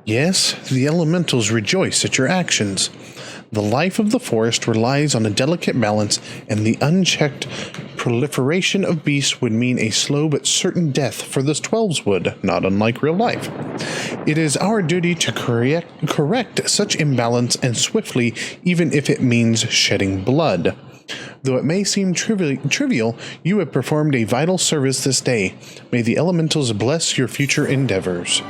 Yes, the elementals rejoice at your actions. The life of the forest relies on a delicate balance, and the unchecked proliferation of beasts would mean a slow but certain death for the 12s would, not unlike real life. It is our duty to correct such imbalance, and swiftly, even if it means shedding blood. Though it may seem trivial, you have performed a vital service this day. May the elementals bless your future endeavors.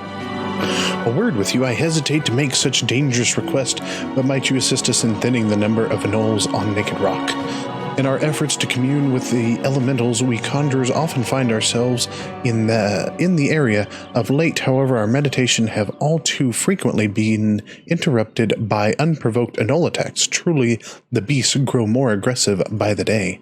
A word with you, I hesitate to make such dangerous request, but might you assist us in thinning the number of gnolls on Naked Rock? In our efforts to commune with the elementals, we conjurers often find ourselves in the area. Of late, however, our meditation have all too frequently been interrupted by unprovoked gnoll attacks. Truly, the beasts grow more aggressive by the day.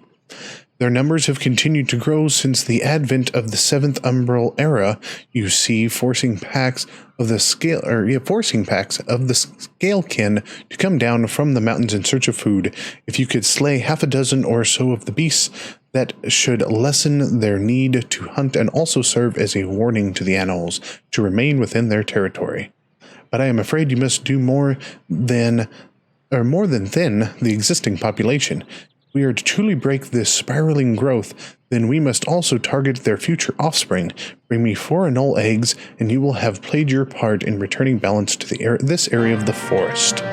Their numbers have continued to grow since the advent of the 7th Umbral era. You see, forcing packs of the Scalekin to come down from the mountains in search of food. If you could slay half a dozen or so of the beasts, that should lessen their need to hunt and also serve as a warning to the animals to remain within their territory. But I am afraid you must do more than thin the existing population. We are to truly break this spiraling growth, then we must also target their future offspring. Bring me 4 gnoll eggs, and you will have played your part in returning balance to this area of the forest.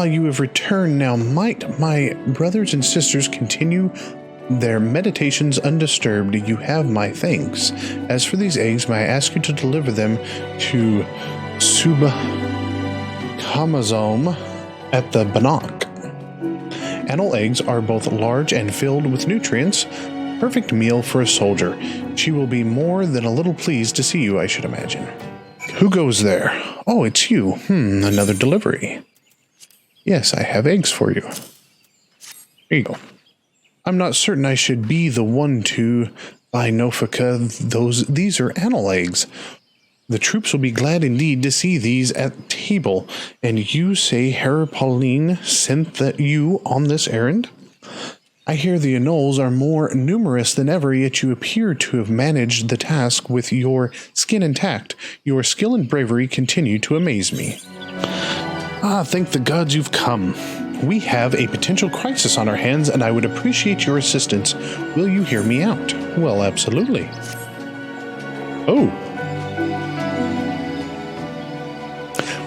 You have returned now. Might my brothers and sisters continue their meditations undisturbed? You have my thanks. As for these eggs, may I ask you to deliver them to Subkamazome at the Bannock. Anole eggs are both large and filled with nutrients. Perfect meal for a soldier. She will be more than a little pleased to see you, I should imagine. Who goes there? Oh, it's you. Another delivery. Yes, I have eggs for you. Here you go. I'm not certain I should be the one to buy Nofika. These are anole eggs. The troops will be glad indeed to see these at table. And you say Herr Pauline sent you on this errand? I hear the gnolls are more numerous than ever, yet you appear to have managed the task with your skin intact. Your skill and bravery continue to amaze me. Thank the gods you've come. We have a potential crisis on our hands, and I would appreciate your assistance. Will you hear me out? Well, absolutely. Oh.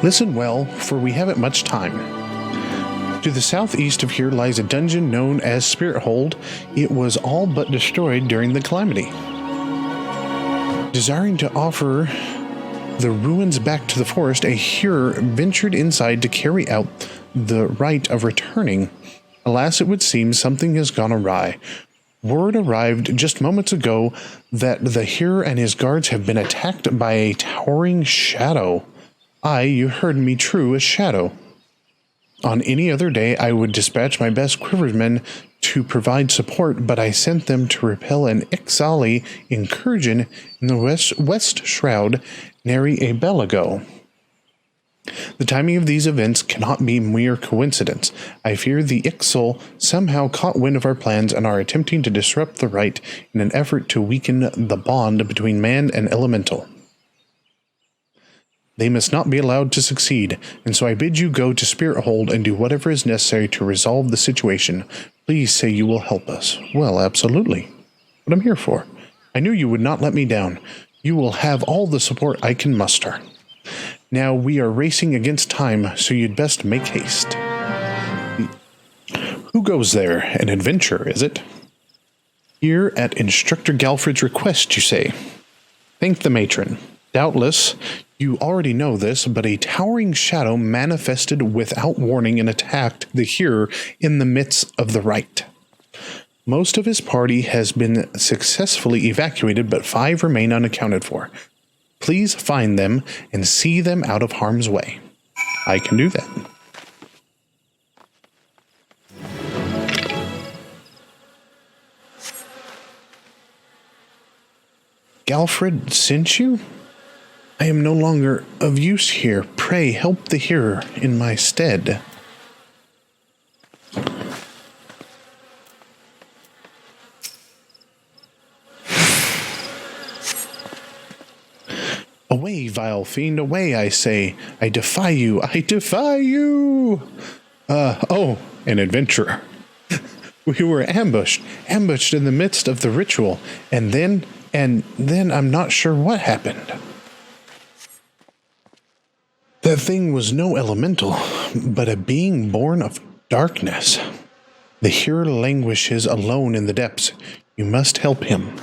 Listen well, for we haven't much time. To the southeast of here lies a dungeon known as Spirit Hold. It was all but destroyed during the calamity. Desiring to offer the ruins back to the forest, a hearer ventured inside to carry out the rite of returning. Alas, it would seem something has gone awry. Word arrived just moments ago that the hearer and his guards have been attacked by a towering shadow. Aye, you heard me true, a shadow. On any other day, I would dispatch my best quiversmen to provide support, but I sent them to repel an XIV incursion in the West Shroud nary a bell ago. The timing of these events cannot be mere coincidence. I fear the Ixal somehow caught wind of our plans and are attempting to disrupt the rite in an effort to weaken the bond between man and elemental. They must not be allowed to succeed, and so I bid you go to Spirithold and do whatever is necessary to resolve the situation. Please say you will help us. Well, absolutely. What I'm here for. I knew you would not let me down. You will have all the support I can muster. Now we are racing against time, so you'd best make haste. Who goes there? An adventurer, is it? Here at Instructor Galfred's request, you say? Thank the matron. Doubtless, you already know this, but a towering shadow manifested without warning and attacked the hearer in the midst of the rite. Most of his party has been successfully evacuated, but 5 remain unaccounted for. Please find them and see them out of harm's way. I can do that. Galfred sent you? I am no longer of use here. Pray help the hearer in my stead. Away, vile fiend, away, I say. I defy you, I defy you! An adventurer. We were ambushed in the midst of the ritual, and then I'm not sure what happened. That thing was no elemental, but a being born of darkness. The hearer languishes alone in the depths. You must help him.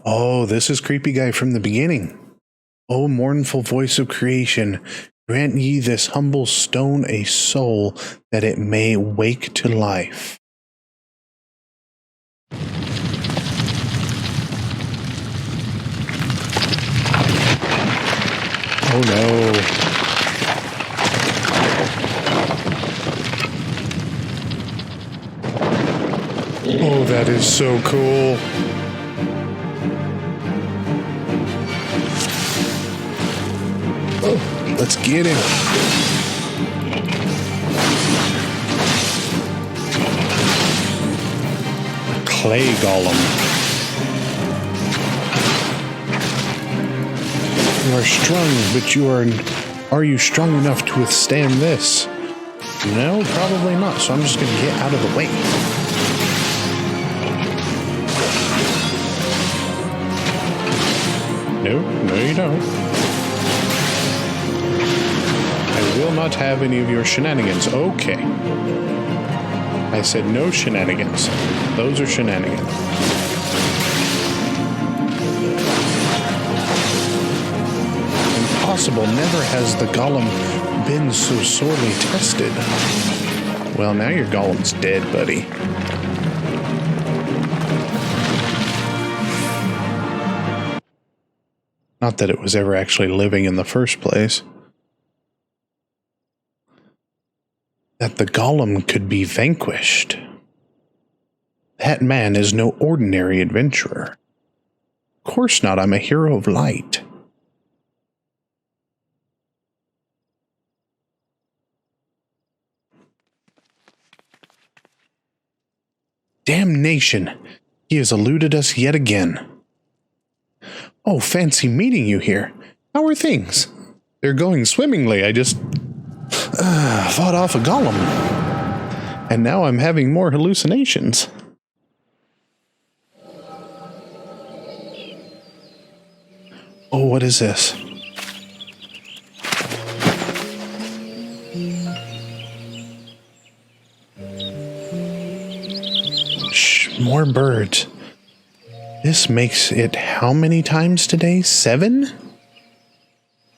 Oh, this is creepy guy from the beginning. O mournful voice of creation, grant ye this humble stone a soul, that it may wake to life. Oh no. Oh, that is so cool. Oh, let's get him. Clay golem. You are strong, but are you strong enough to withstand this? No, probably not, so I'm just going to get out of the way. No, you don't. I will not have any of your shenanigans. Okay. I said no shenanigans. Those are shenanigans. Impossible. Never has the golem been so sorely tested. Well, now your golem's dead, buddy. Not that it was ever actually living in the first place. That the golem could be vanquished. That man is no ordinary adventurer. Of course not, I'm a hero of light. Damnation! He has eluded us yet again. Oh, fancy meeting you here. How are things? They're going swimmingly. I just fought off a golem. And now I'm having more hallucinations. Oh, what is this? Shh, more birds. This makes it how many times today? 7?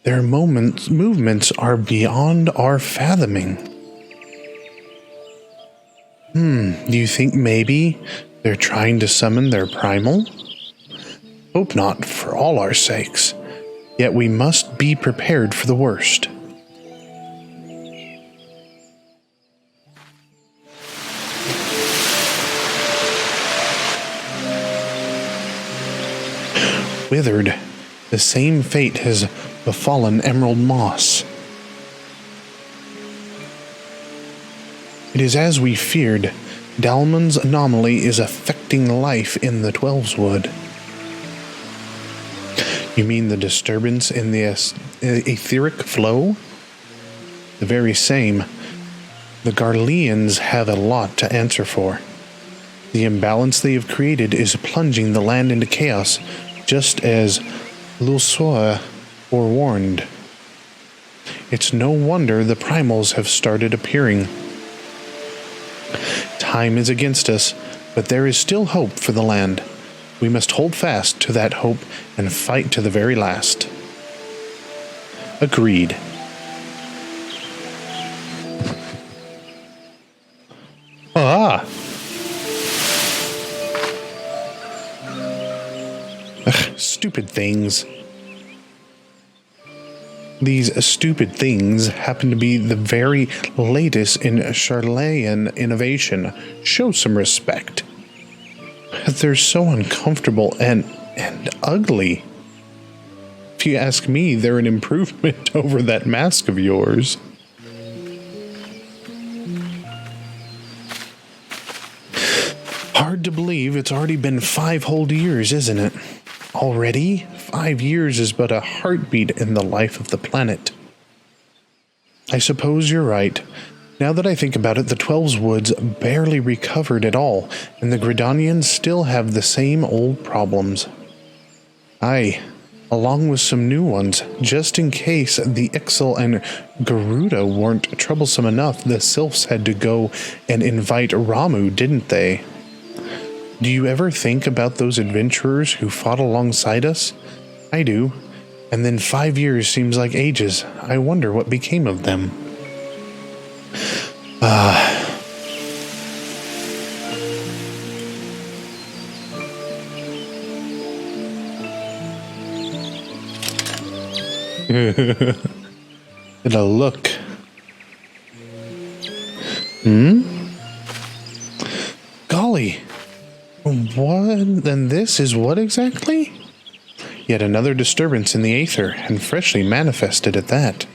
Their movements are beyond our fathoming. Do you think maybe they're trying to summon their primal? Hope not, for all our sakes. Yet we must be prepared for the worst. Withered, the same fate has befallen Emerald Moss. It is as we feared. Dalmon's anomaly is affecting life in the Twelveswood. You mean the disturbance in the etheric flow? The very same. The Garleans have a lot to answer for. The imbalance they have created is plunging the land into chaos, just as Lussoa forewarned. It's no wonder the primals have started appearing. Time is against us, but there is still hope for the land. We must hold fast to that hope and fight to the very last. Agreed. Ah! Ugh, stupid things. These stupid things happen to be the very latest in Charlayan innovation. Show some respect. But they're so uncomfortable and ugly. If you ask me, they're an improvement over that mask of yours. Hard to believe it's already been 5 whole years, isn't it? Already? 5 years is but a heartbeat in the life of the planet. I suppose you're right. Now that I think about it, the Twelveswoods barely recovered at all, and the Gridanians still have the same old problems. Aye, along with some new ones, just in case the Ixal and Garuda weren't troublesome enough, the Sylphs had to go and invite Ramu, didn't they? Do you ever think about those adventurers who fought alongside us? I do. And then 5 years seems like ages. I wonder what became of them. Get a look. Golly. What? Then this is what exactly? Yet another disturbance in the aether, and freshly manifested at that.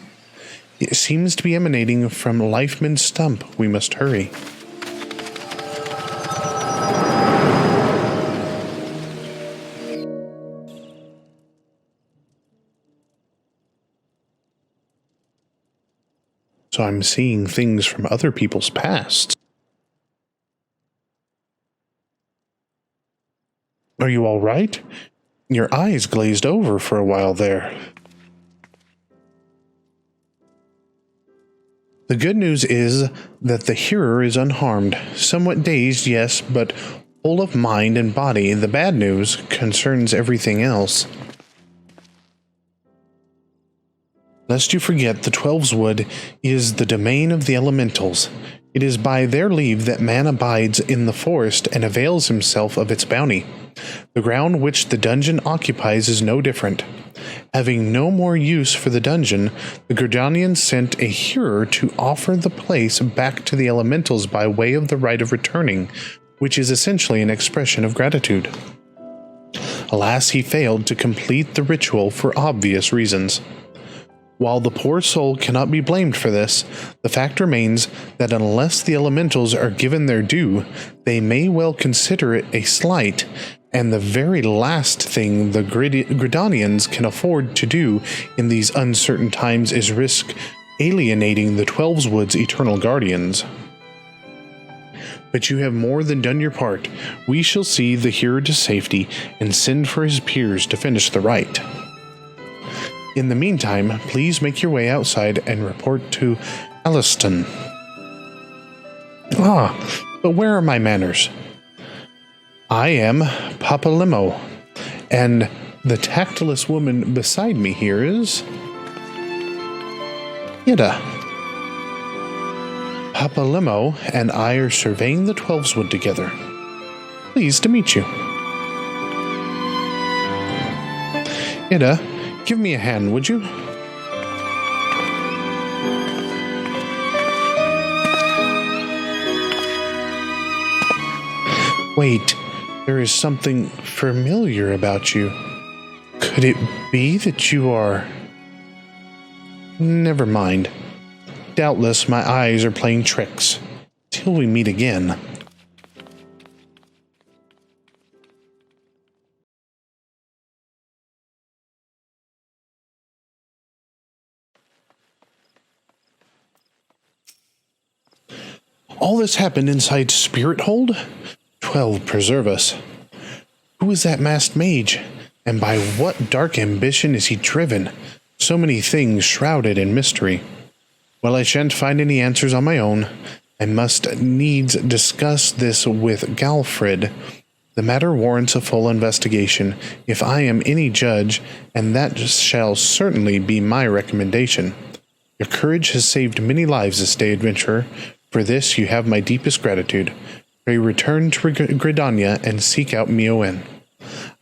It seems to be emanating from Lifeman's stump. We must hurry. So I'm seeing things from other people's pasts. Are you all right? Your eyes glazed over for a while there. The good news is that the hearer is unharmed. Somewhat dazed, yes, but whole of mind and body. The bad news concerns everything else. Lest you forget, the Twelveswood is the domain of the elementals. It is by their leave that man abides in the forest and avails himself of its bounty. The ground which the dungeon occupies is no different. Having no more use for the dungeon, the Gridanians sent a hearer to offer the place back to the elementals by way of the rite of returning, which is essentially an expression of gratitude. Alas, he failed to complete the ritual for obvious reasons. While the poor soul cannot be blamed for this, the fact remains that unless the elementals are given their due, they may well consider it a slight, and the very last thing the Gridanians can afford to do in these uncertain times is risk alienating the Twelveswood's eternal guardians. But you have more than done your part. We shall see the hero to safety and send for his peers to finish the rite. In the meantime, please make your way outside and report to Alliston. But where are my manners? I am Papa Limo, and the tactless woman beside me here is Yida. Papa Limo and I are surveying the Twelveswood together. Pleased to meet you. Yida, Give me a hand, would you? Wait, there is something familiar about you. Could it be that you are... Never mind. Doubtless my eyes are playing tricks. Till we meet again. All this happened inside Spirit Hold? 12 preserve us. Who is that masked mage? And by what dark ambition is he driven? So many things shrouded in mystery. Well, I shan't find any answers on my own. I must needs discuss this with Galfred. The matter warrants a full investigation, if I am any judge, and that shall certainly be my recommendation. Your courage has saved many lives this day, adventurer. For this you have my deepest gratitude. Pray return to Gridania and seek out Mioen.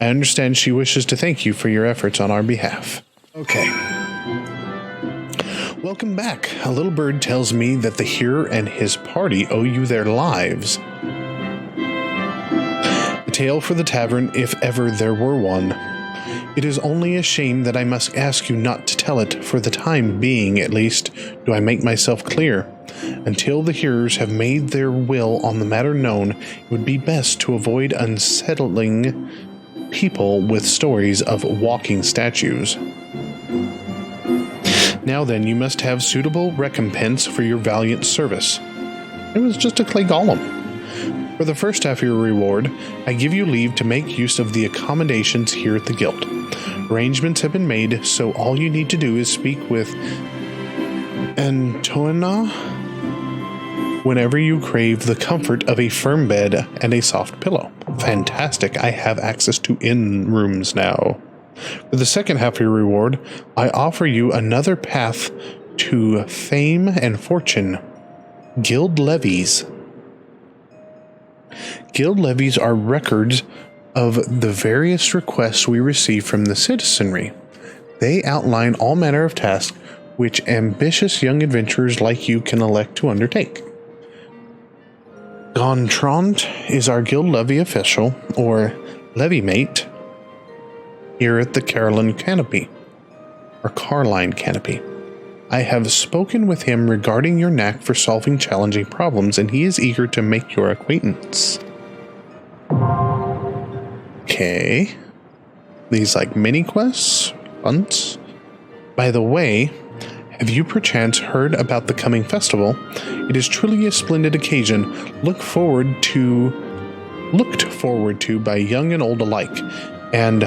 I understand she wishes to thank you for your efforts on our behalf. Okay. Welcome back. A little bird tells me that the hero and his party owe you their lives. A tale for the tavern, if ever there were one. It is only a shame that I must ask you not to tell it, for the time being, at least, do I make myself clear. Until the hearers have made their will on the matter known, it would be best to avoid unsettling people with stories of walking statues. Now then, you must have suitable recompense for your valiant service. It was just a clay golem. For the first half of your reward, I give you leave to make use of the accommodations here at the guild. Arrangements have been made, so all you need to do is speak with Antoina whenever you crave the comfort of a firm bed and a soft pillow. Fantastic, I have access to inn rooms now. For the second half of your reward, I offer you another path to fame and fortune. Guild levies. Guild levies are records of the various requests we receive from the citizenry. They outline all manner of tasks which ambitious young adventurers like you can elect to undertake. Gontrant is our guild levy official, or levy mate, here at the Carline Canopy. I have spoken with him regarding your knack for solving challenging problems, and he is eager to make your acquaintance. Okay. These like mini quests? Hunts? By the way, have you perchance heard about the coming festival? It is truly a splendid occasion, looked forward to by young and old alike, and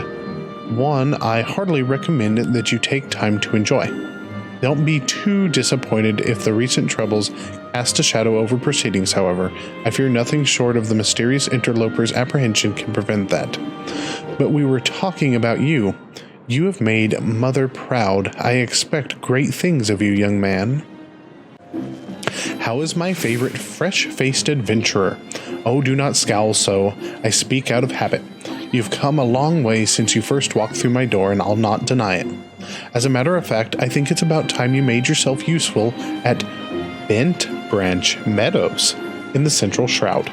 one I heartily recommend that you take time to enjoy. Don't be too disappointed if the recent troubles cast a shadow over proceedings, however. I fear nothing short of the mysterious interloper's apprehension can prevent that. But we were talking about you. You have made Mother proud. I expect great things of you, young man. How is my favorite fresh-faced adventurer? Oh, do not scowl so. I speak out of habit. You've come a long way since you first walked through my door, and I'll not deny it. As a matter of fact, I think it's about time you made yourself useful at Bent Branch Meadows in the Central Shroud.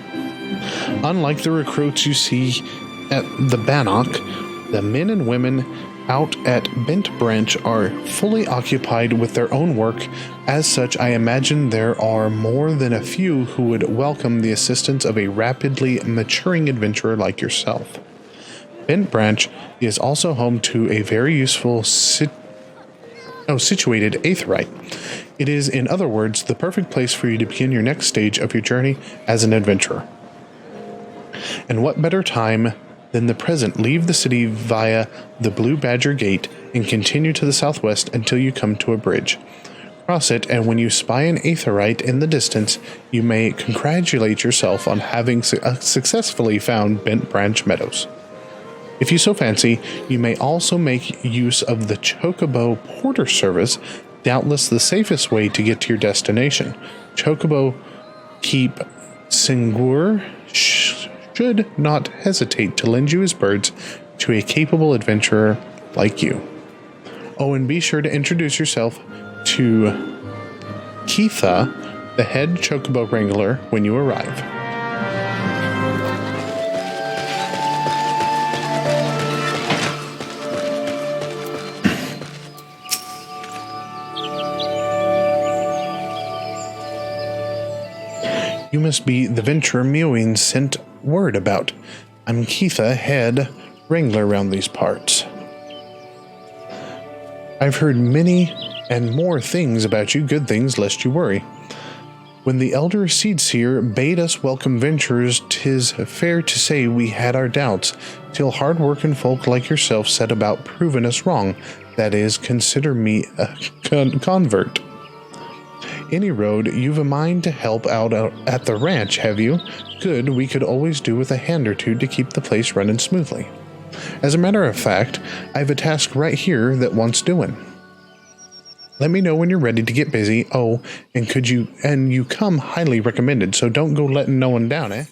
Unlike the recruits you see at the Bannock, the men and women out at Bent Branch are fully occupied with their own work. As such, I imagine there are more than a few who would welcome the assistance of a rapidly maturing adventurer like yourself. Bent Branch is also home to a very useful situated aetheryte. It is, in other words, the perfect place for you to begin your next stage of your journey as an adventurer. And what better time than the present? Leave the city via the Blue Badger Gate and continue to the southwest until you come to a bridge. Cross it, and when you spy an aetheryte in the distance, you may congratulate yourself on having successfully found Bent Branch Meadows. If you so fancy, you may also make use of the Chocobo Porter service, doubtless the safest way to get to your destination. Chocobo Keep Singur should not hesitate to lend you his birds to a capable adventurer like you. Oh, and be sure to introduce yourself to Keitha, the head chocobo wrangler, when you arrive. You must be the venturer Mewing sent word about. I'm Keitha, head wrangler around these parts. I've heard many and more things about you, good things, lest you worry. When the elder Seedseer bade us welcome venturers, 'tis fair to say we had our doubts, till hard-working folk like yourself set about proving us wrong. That is, consider me a convert. Any road, you've a mind to help out at the ranch, have you? Good, we could always do with a hand or two to keep the place running smoothly. As a matter of fact, I've a task right here that wants doing. Let me know when you're ready to get busy. Oh, and you come highly recommended, so don't go letting no one down, eh?